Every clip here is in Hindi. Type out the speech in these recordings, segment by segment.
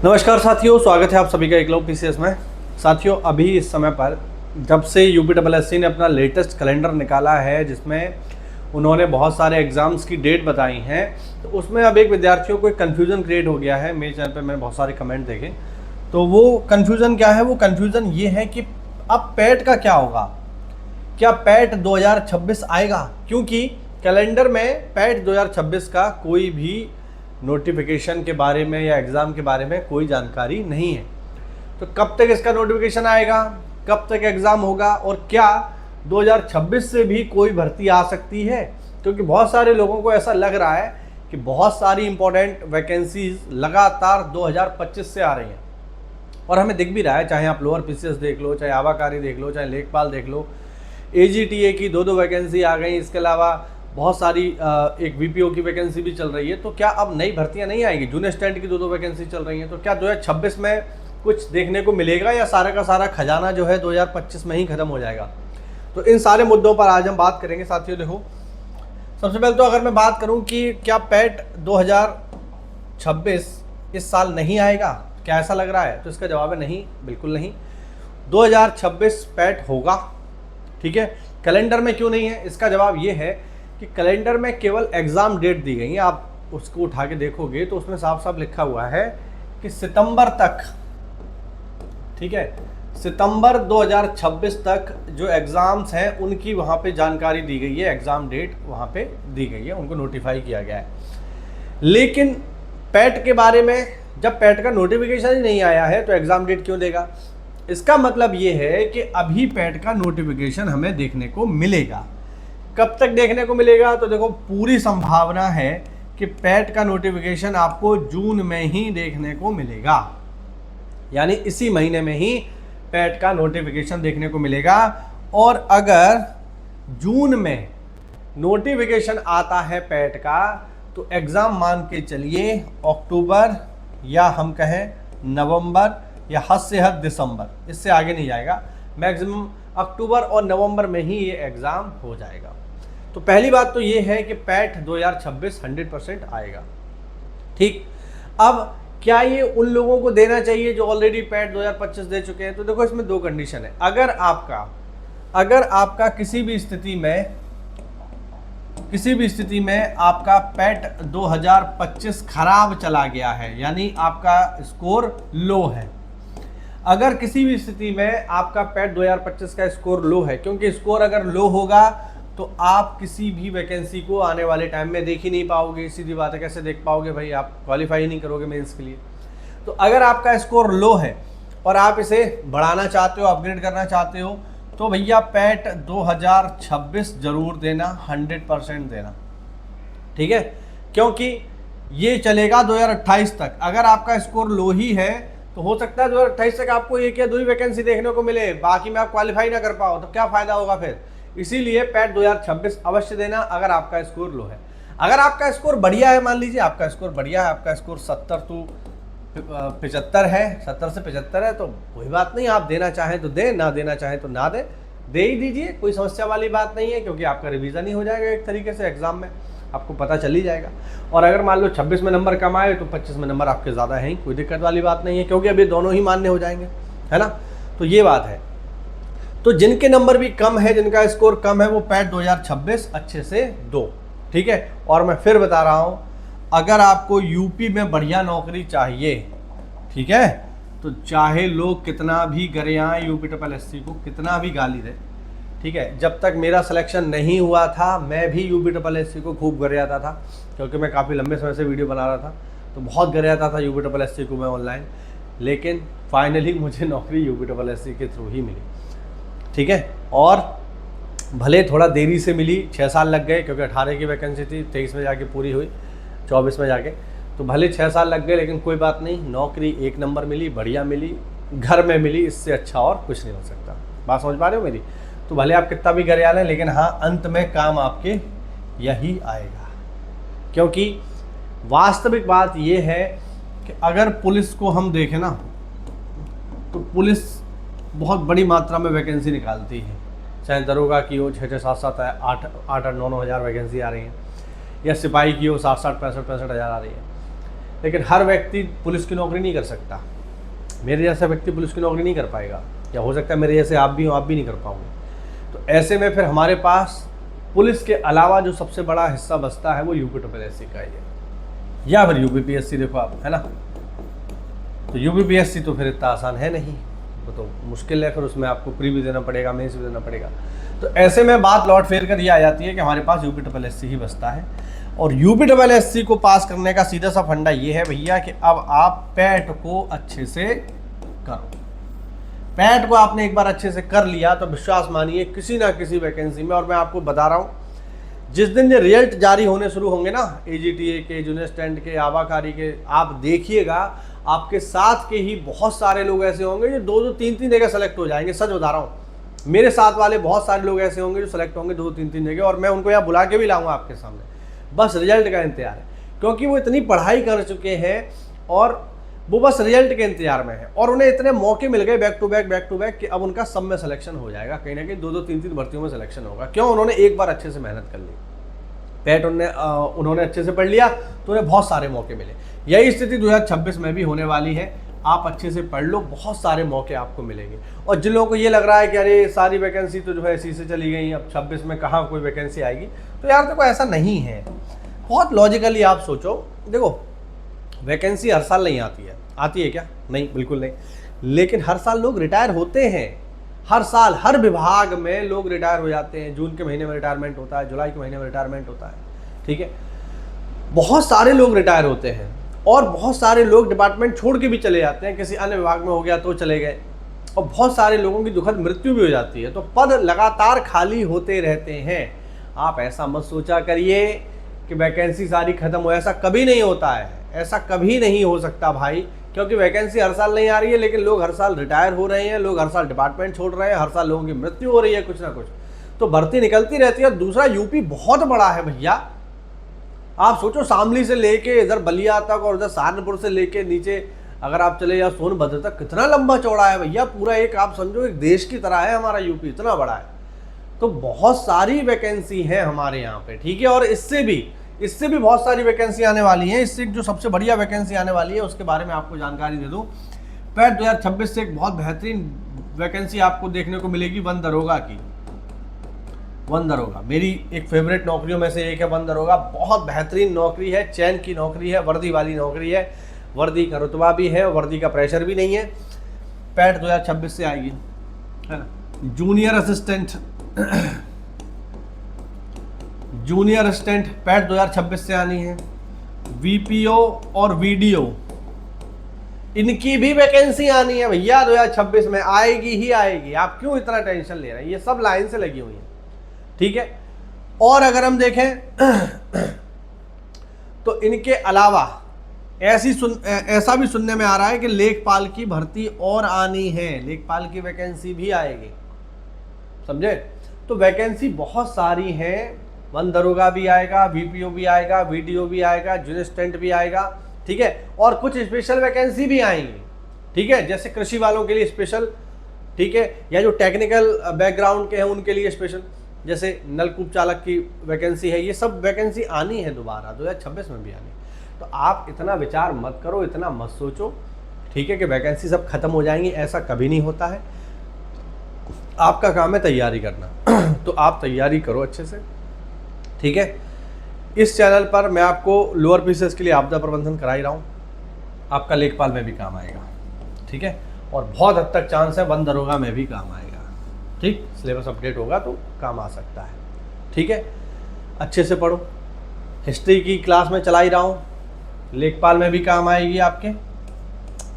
नमस्कार साथियों, स्वागत है आप सभी का एकलव्य पीसीएस में। साथियों, अभी इस समय पर जब से यूपीएससी ने अपना लेटेस्ट कैलेंडर निकाला है जिसमें उन्होंने बहुत सारे एग्ज़ाम्स की डेट बताई हैं, तो उसमें अब एक विद्यार्थियों को एक कन्फ्यूज़न क्रिएट हो गया है। मेरे चैनल पे मैंने बहुत सारे कमेंट देखे, तो वो कन्फ्यूज़न क्या है? वो कन्फ्यूज़न ये है कि अब पैट का क्या होगा, क्या पैट 2026 आएगा? क्योंकि कैलेंडर में पैट 2026 का कोई भी नोटिफिकेशन के बारे में या एग्ज़ाम के बारे में कोई जानकारी नहीं है। तो कब तक इसका नोटिफिकेशन आएगा, कब तक एग्ज़ाम होगा और क्या 2026 से भी कोई भर्ती आ सकती है? क्योंकि बहुत सारे लोगों को ऐसा लग रहा है कि बहुत सारी इंपॉर्टेंट वैकेंसीज लगातार 2025 से आ रही हैं और हमें दिख भी रहा है। चाहे आप लोअर पीसीएस देख लो, चाहे आवाकारी देख लो, चाहे लेखपाल देख लो, एजीटीए की दो वैकेंसी आ गई। इसके अलावा बहुत सारी एक वीपीओ की वैकेंसी भी चल रही है। तो क्या अब नई भर्तियां नहीं आएगी? जूनियर स्टैंड की दो वैकेंसी चल रही हैं। तो क्या 2026 में कुछ देखने को मिलेगा या सारा का सारा खजाना जो है 2025 में ही खत्म हो जाएगा? तो इन सारे मुद्दों पर आज हम बात करेंगे साथियों। देखो, सबसे पहले तो अगर मैं बात करूं कि क्या पैट 2026 इस साल नहीं आएगा, क्या ऐसा लग रहा है? तो इसका जवाब है नहीं, बिल्कुल नहीं। 2026 पैट होगा, ठीक है। कैलेंडर में क्यों नहीं है? इसका जवाब ये है कि कैलेंडर में केवल एग्ज़ाम डेट दी गई है। आप उसको उठा के देखोगे तो उसमें साफ साफ लिखा हुआ है कि सितंबर तक, ठीक है, सितंबर 2026 तक जो एग्ज़ाम्स हैं उनकी वहाँ पे जानकारी दी गई है, एग्ज़ाम डेट वहाँ पे दी गई है, उनको नोटिफाई किया गया है। लेकिन पैट के बारे में जब पैट का नोटिफिकेशन ही नहीं आया है तो एग्ज़ाम डेट क्यों देगा? इसका मतलब ये है कि अभी पैट का नोटिफिकेशन हमें देखने को मिलेगा। कब तक देखने को मिलेगा? तो देखो, पूरी संभावना है कि पैट का नोटिफिकेशन आपको जून में ही देखने को मिलेगा, यानी इसी महीने में ही पैट का नोटिफिकेशन देखने को मिलेगा। और अगर जून में नोटिफिकेशन आता है पैट का तो एग्ज़ाम मान के चलिए अक्टूबर या हम कहें नवंबर या हद से हद दिसंबर, इससे आगे नहीं जाएगा। मैक्सिमम अक्टूबर और नवंबर में ही ये एग्ज़ाम हो जाएगा। तो पहली बात तो ये है कि पैट 2026 100% आएगा, ठीक। अब क्या ये उन लोगों को देना चाहिए जो ऑलरेडी पैट 2025 दे चुके हैं? तो देखो, इसमें दो कंडीशन है। अगर आपका किसी भी स्थिति में आपका पैट 2025 खराब चला गया है, यानी आपका स्कोर लो है, अगर किसी भी स्थिति में आपका पैट 2025 का स्कोर लो है, क्योंकि स्कोर अगर लो होगा तो आप किसी भी वैकेंसी को आने वाले टाइम में देख ही नहीं पाओगे। सीधी बात है, कैसे देख पाओगे भाई? आप क्वालिफाई ही नहीं करोगे मेंस के लिए। तो अगर आपका स्कोर लो है और आप इसे बढ़ाना चाहते हो, अपग्रेड करना चाहते हो, तो भैया पैट 2026 जरूर देना, 100% देना, ठीक है। क्योंकि ये चलेगा 2028 तक। अगर आपका स्कोर लो ही है तो हो सकता है 2028 तक आपको एक या दो ही वैकेंसी देखने को मिले, बाकी में आप क्वालिफाई ना कर पाओ, तो क्या फ़ायदा होगा फिर? इसीलिए पैट 2026 अवश्य देना अगर आपका स्कोर लो है। अगर आपका स्कोर बढ़िया है, मान लीजिए आपका स्कोर बढ़िया है, आपका स्कोर 70 to 75 है, 70 से 75 है, तो कोई बात नहीं, आप देना चाहें तो दें, ना देना चाहें तो ना दें, दे ही दीजिए, कोई समस्या वाली बात नहीं है। क्योंकि आपका रिवीजन ही हो जाएगा एक तरीके से, एग्जाम में आपको पता चल ही जाएगा। और अगर मान लो 26 में नंबर कम आए तो 25 में नंबर आपके ज़्यादा हैं, कोई दिक्कत वाली बात नहीं है, क्योंकि अभी दोनों ही मान्य हो जाएंगे, है ना। तो ये बात है। तो जिनके नंबर भी कम है, जिनका स्कोर कम है, वो पैट 2026 अच्छे से दो, ठीक है। और मैं फिर बता रहा हूँ, अगर आपको यूपी में बढ़िया नौकरी चाहिए, ठीक है, तो चाहे लोग कितना भी गरेआएं यूपीएससी को, कितना भी गाली दे, ठीक है। जब तक मेरा सिलेक्शन नहीं हुआ था मैं भी यूपीएससी को खूब गरेआता था, क्योंकि मैं काफ़ी लंबे समय से वीडियो बना रहा था, तो बहुत गरेआता था यूपीएससी को मैं ऑनलाइन। लेकिन फाइनली मुझे नौकरी यूपीएससी के थ्रू ही मिली, ठीक है। और भले थोड़ा देरी से मिली, 6 साल लग गए, क्योंकि 18 की वैकेंसी थी, 23 में जाके पूरी हुई, 24 में जाके, तो भले 6 साल लग गए, लेकिन कोई बात नहीं, नौकरी एक नंबर मिली, बढ़िया मिली, घर में मिली, इससे अच्छा और कुछ नहीं हो सकता। बात समझ पा रहे हो मेरी? तो भले आप कितना भी गरिया लें, लेकिन हाँ, अंत में काम आपके यही आएगा। क्योंकि वास्तविक बात ये है कि अगर पुलिस को हम देखें ना, तो पुलिस बहुत बड़ी मात्रा में वैकेंसी निकालती है, चाहे दरोगा की हो 6-6, 7-7, 8-9 हज़ार वैकेंसी आ रही हैं, या सिपाही की हो 60-65 हज़ार आ रही है। लेकिन हर व्यक्ति पुलिस की नौकरी नहीं कर सकता। मेरे जैसा व्यक्ति पुलिस की नौकरी नहीं कर पाएगा, या हो सकता है मेरे जैसे आप भी हो, आप भी नहीं कर पाओगे। तो ऐसे में फिर हमारे पास पुलिस के अलावा जो सबसे बड़ा हिस्सा बचता है वो यूपीएससी का ही है, या फिर यूपीपीएससी देखो आप, है ना। तो यूपीपीएससी तो फिर इतना आसान है नहीं, वो तो मुश्किल है, फिर उसमें आपको प्री भी देना पड़ेगा, मेंस भी देना पड़ेगा। तो ऐसे में बात लौट फेर कर ये आ जाती है कि हमारे पास यूपीएससी ही बचता है। और यूपीएससी को पास करने का सीधा सा फंडा ये है भैया कि अब आप पैट को अच्छे से करो। पैट को आपने एक बार अच्छे से कर लिया तो विश्वास मानिए किसी ना किसी वैकेंसी में, और मैं आपको बता रहा हूँ जिस दिन ये रिजल्ट जारी होने शुरू होंगे ना, एजीटीए के, जूनियर स्टैंड के, आबाकारी के, आप देखिएगा आपके साथ के ही बहुत सारे लोग ऐसे होंगे जो 2-2, 3-3 जगह सेलेक्ट हो जाएंगे। सच बता रहा हूँ, मेरे साथ वाले बहुत सारे लोग ऐसे होंगे जो सेलेक्ट होंगे 2-2, 3-3 जगह, और मैं उनको यहाँ बुला के भी लाऊंगा आपके सामने, बस रिजल्ट का इंतजार है। क्योंकि वो इतनी पढ़ाई कर चुके हैं और वो बस रिजल्ट के इंतजार में है, और उन्हें इतने मौके मिल गए बैक टू बैक कि अब उनका सब में सिलेक्शन हो जाएगा, कहीं ना कहीं 2-2, 3-3 भर्तियों में सिलेक्शन होगा। क्यों? उन्होंने एक बार अच्छे से मेहनत कर ली, पैट उन्होंने अच्छे से पढ़ लिया, तो उन्हें बहुत सारे मौके मिले। यही स्थिति 2026 में भी होने वाली है। आप अच्छे से पढ़ लो, बहुत सारे मौके आपको मिलेंगे। और जिन लोगों को ये लग रहा है कि अरे सारी वैकेंसी तो जो है इसी से चली गई, अब 26 में कहाँ कोई वैकेंसी आएगी, तो यार देखो ऐसा नहीं है। बहुत लॉजिकली आप सोचो, देखो वैकेंसी हर साल नहीं आती है क्या? नहीं, बिल्कुल नहीं। लेकिन हर साल लोग रिटायर होते हैं, हर साल हर विभाग में लोग रिटायर हो जाते हैं। जून के महीने में रिटायरमेंट होता है, जुलाई के महीने में रिटायरमेंट होता है, ठीक है। बहुत सारे लोग रिटायर होते हैं, और बहुत सारे लोग डिपार्टमेंट छोड़ के भी चले जाते हैं, किसी अन्य विभाग में हो गया तो चले गए, और बहुत सारे लोगों की दुखद मृत्यु भी हो जाती है। तो पद लगातार खाली होते रहते हैं। आप ऐसा मत सोचा करिए कि वैकेंसी सारी खत्म हो, ऐसा कभी नहीं होता है, ऐसा कभी नहीं हो सकता भाई, क्योंकि वैकेंसी हर साल नहीं आ रही है, लेकिन लोग हर साल रिटायर हो रहे हैं, लोग हर साल डिपार्टमेंट छोड़ रहे हैं, हर साल लोगों की मृत्यु हो रही है कुछ ना कुछ, तो भर्ती निकलती रहती है। और दूसरा, यूपी बहुत बड़ा है भैया। आप सोचो, शामली से लेके इधर बलिया तक और इधर सहारनपुर से लेके नीचे अगर आप चले जाओ सोनभद्र तक, कितना लंबा चौड़ा है भैया। पूरा एक आप समझो एक देश की तरह है हमारा यूपी, इतना बड़ा है। तो बहुत सारी वैकेंसी है हमारे यहाँ पे, ठीक है। और इससे भी बहुत सारी वैकेंसी आने वाली है। इससे जो सबसे बढ़िया वैकेंसी आने वाली है उसके बारे में आपको जानकारी दे दूं। पैट 2026 से एक बहुत बेहतरीन वैकेंसी आपको देखने को मिलेगी वन दरोगा की। वन दरोगा मेरी एक फेवरेट नौकरियों में से एक है। वन दरोगा बहुत बेहतरीन नौकरी है, चैन की नौकरी है, वर्दी वाली नौकरी है, वर्दी का रुतबा भी है, वर्दी का प्रेशर भी नहीं है। पैट 2026 से आएगी, है ना। जूनियर असिस्टेंट पैट 2026 से आनी है। वीपीओ और वीडीओ, इनकी भी वैकेंसी आनी है भैया 2026 में, आएगी ही आएगी। आप क्यों इतना टेंशन ले रहे हैं? ये सब लाइन से लगी हुई है, ठीक है। और अगर हम देखें तो इनके अलावा ऐसा भी सुनने में आ रहा है कि लेखपाल की भर्ती और आनी है, लेखपाल की वैकेंसी भी आएगी, समझे। तो वैकेंसी बहुत सारी है। वन दरोगा भी आएगा, वीपीओ भी आएगा, वीडीओ भी आएगा, जूनियर असिस्टेंट भी आएगा, ठीक है। और कुछ स्पेशल वैकेंसी भी आएंगी, ठीक है, जैसे कृषि वालों के लिए स्पेशल, ठीक है, या जो टेक्निकल बैकग्राउंड के हैं उनके लिए स्पेशल, जैसे नलकूप चालक की वैकेंसी है। ये सब वैकेंसी आनी है दोबारा 2026 में भी आनी। तो आप इतना विचार मत करो, इतना मत सोचो, ठीक है, कि वैकेंसी सब खत्म हो जाएंगी, ऐसा कभी नहीं होता है। आपका काम है तैयारी करना तो आप तैयारी करो अच्छे से, ठीक है। इस चैनल पर मैं आपको लोअर पीसेस के लिए आपदा प्रबंधन करा ही रहा हूँ, आपका लेखपाल में भी काम आएगा, ठीक है। और बहुत हद तक चांस है वन दरोगा में भी काम आएगा, ठीक। सिलेबस अपडेट होगा तो काम आ सकता है, ठीक है। अच्छे से पढ़ो। हिस्ट्री की क्लास में चला ही रहा हूँ, लेखपाल में भी काम आएगी आपके,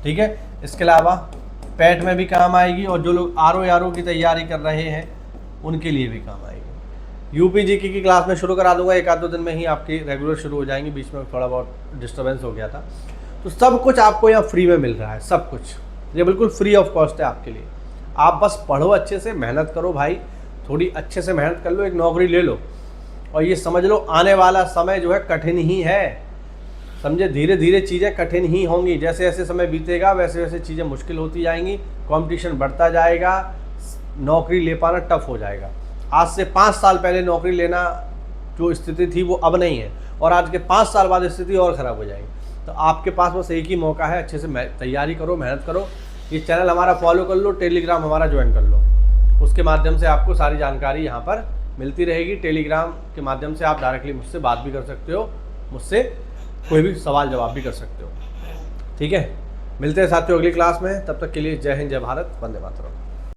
ठीक है। इसके अलावा पैट में भी काम आएगी, और जो लोग आरओ की तैयारी कर रहे हैं उनके लिए भी काम आएगी। यूपीजीके की क्लास में शुरू करा दूंगा, 1-2 दिन में ही आपकी रेगुलर शुरू हो जाएंगी। बीच में थोड़ा बहुत डिस्टर्बेंस हो गया था। तो सब कुछ आपको यहाँ फ्री में मिल रहा है, सब कुछ ये बिल्कुल फ्री ऑफ कॉस्ट है आपके लिए। आप बस पढ़ो, अच्छे से मेहनत करो भाई, थोड़ी अच्छे से मेहनत कर लो, एक नौकरी ले लो। और ये समझ लो आने वाला समय जो है कठिन ही है, समझे। धीरे धीरे चीज़ें कठिन ही होंगी, जैसे जैसे समय बीतेगा वैसे वैसे चीज़ें मुश्किल होती जाएंगी, कंपटीशन बढ़ता जाएगा, नौकरी ले पाना टफ हो जाएगा। आज से 5 साल पहले नौकरी लेना जो स्थिति थी वो अब नहीं है, और आज के 5 साल बाद स्थिति और ख़राब हो जाएगी। तो आपके पास बस एक ही मौका है, अच्छे से तैयारी करो, मेहनत करो। ये चैनल हमारा फॉलो कर लो, टेलीग्राम हमारा ज्वाइन कर लो, उसके माध्यम से आपको सारी जानकारी यहाँ पर मिलती रहेगी। टेलीग्राम के माध्यम से आप डायरेक्टली मुझसे बात भी कर सकते हो, मुझसे कोई भी सवाल जवाब भी कर सकते हो। ठीक है, मिलते हैं साथियों अगली क्लास में, तब तक के लिए जय हिंद, जय भारत, वंदे मातरम।